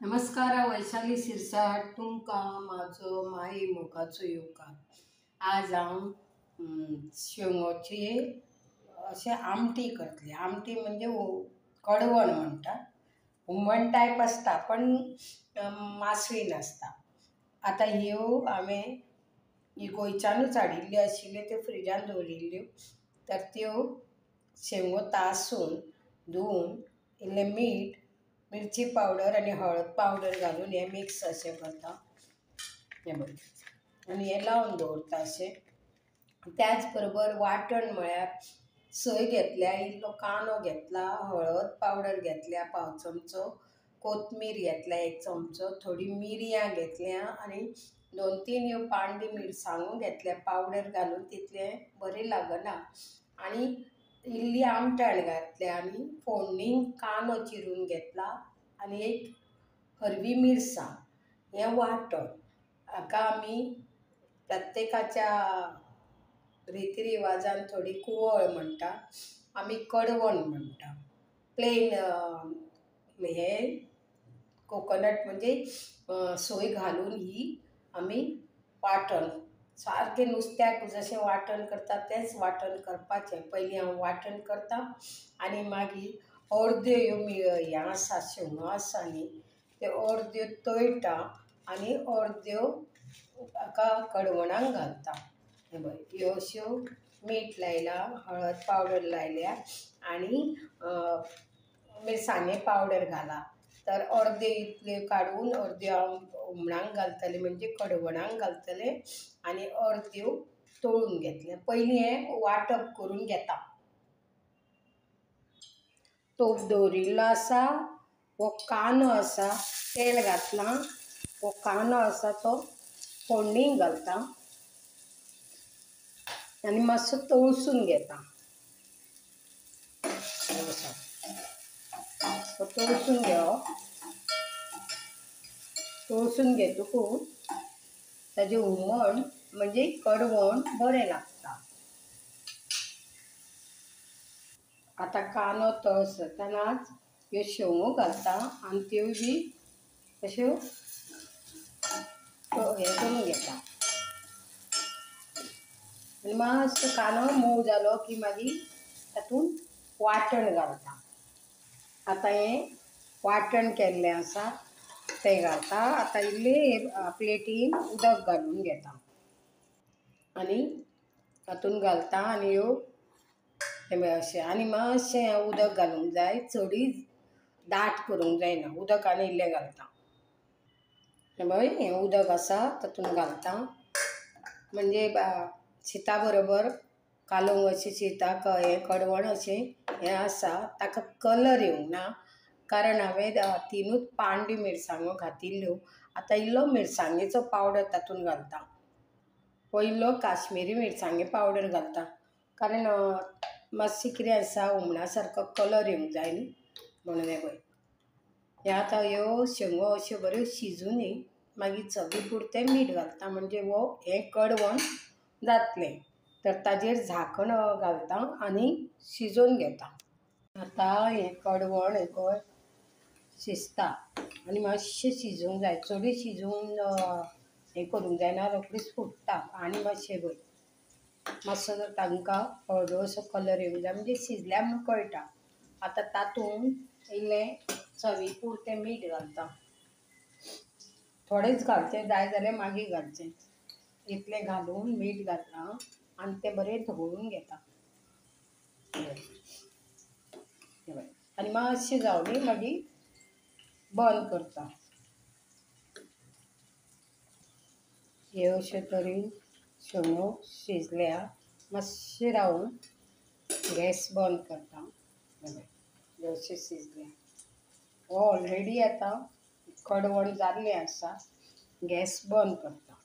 नमस्कार वैशाली शिरसाट तुमका माझो माई मोगाचो येवकार. आज हांव शेंगोची अशें आमटी करतलें. आमटी म्हणजे कडवण म्हणटा, हुमण टायप आसता पण मासळी नासता. आतां ह्यो हांवें गोंयच्यानूच हाडिल्ल्यो आशिल्ल्यो, त्यो फ्रिजान दवरिल्ल्यो. तर त्यो शेंगो तासून धुवन इल्लें मीठ, मिरची पावडर आनी हळद पावडर घालून हें मिक्स अशें करता. हें पळय आनी हें लावन दवरता अशें. त्याच बरोबर वाटण म्हळ्यार सोय घेतल्या, इल्लो कांदो घेतला, हळद पावडर घेतल्या पाव चमचो, कोथमीर घेतल्या 1 चमचो, थोडी मिरयां घेतल्या आनी 2-3 ह्यो पांडी मिरसांगो घेतल्या पावडर घालून. तितलें बरें लागना आनी इल्ली आमटाण घातल्या आनी फोडणीक कांदो चिरून घेतला आनी एक हरवी मिरसांग हें वाटण. हाका आमी प्रत्येकाच्या रितीरिवाजान थोडी कुवळ म्हणटा, आमी कडवण म्हणटा. प्लेन हें कोकोनट म्हणजे सोय घालून ही आमी वाटण सारकें नुस्त्याक जशें वाटण करता तेंच वाटण करपाचें. पयलीं हांव वाटण करतां आनी मागीर अर्द्यो ह्यो हें आसा शेंगो आसा न्ही त्यो अर्द्यो तळटा आनी अर्द्यो हाका कडवणाक घालता. हें पळय ह्यो अश्यो मीठ लायलां, हळद पावडर लायल्या आनी मिरसांगे पावडर घाला. तर अर्द्यो इतल्यो काडून अर्द्यो हांव हुमणाक घालतलें म्हणजे कडवणाक घालतलें आनी अर्द्यो तळून घेतल्या. पयलीं हें वांटप करून घेता. तोप दवरिल्लो आसा, हो कांदो आसा, तेल घातलां, हो कांदो आसा तो फोडणीक घालता आनी मातसो तळसून घेता. तो तळसून घेवप. तळसून घेतकूच ताजें हुमण म्हणजे कडवण बरें लागता. आतां कांदो तळसतानाच ह्यो शेंगो घालता आनी त्यो बी अश्यो हें करून घेता आनी मातसो कांदो मोव जालो की मागीर तातूंत वाटण घालता. आतां हें वाटण केल्लें आसा तें घालता. आतां इल्लें प्लेटीन उदक घालून घेता आनी तातूंत घालता आनी ह्यो हें अशें आनी मातशें उदक घालूंक जाय, चडूय दाट करूंक जायना. उदक आनी इल्लें घालता. हें पळय हें उदक आसा तातूंत घालता म्हणजे शिता बरोबर कालोवंक अशें शिताक हें कडवण अशें हें आसा ताका कलर येवंक ना. कारण हांवें 3च पांडी मिरसांगो घातिल्ल्यो. आतां इल्लो मिरसांगेचो पावडर तातूंत घालता. हो इल्लो काश्मीरी मिरसांगे पावडर घालता कारण मातशें कितें आसा हुमणा सारको कलर येवंक जाय न्ही म्हणून. हें पळय हें आतां ह्यो शेंगो अश्यो बऱ्यो शिजून न्ही मागीर चवी पुरतें मीठ घालता म्हणजे हो हें कडवण जातलें. तर ताजेर झांकण घालता आनी शिजोवन घेता. आतां हें कडवण हें शिजता आनी मातशें शिजूंक जाय. चडूय शिजून हें करूंक जायना, रोखडीच फुट्टा आनी मातशें पळय मातसो जर तांकां हळडूसो कलर येवंक जाय म्हणजे शिजल्या म्हूण कळटा. आतां तातूंत इल्लें चवी पुरतें मीठ घालता. थोडेंच घालचें, जाय जाल्यार मागीर घालचें. इतलें घालून मीठ घातलां आनी तें बरें धवळून घेता. आनी मातशें जावनी मागीर बंद करता. ह्यो अश्यो तरेन शेंगो शिजल्या. मातशें रावन गॅस बंद करता. ह्यो अश्यो शिजल्या. हो ऑलरेडी आतां कडवण जाल्लें आसा. गॅस बंद करता.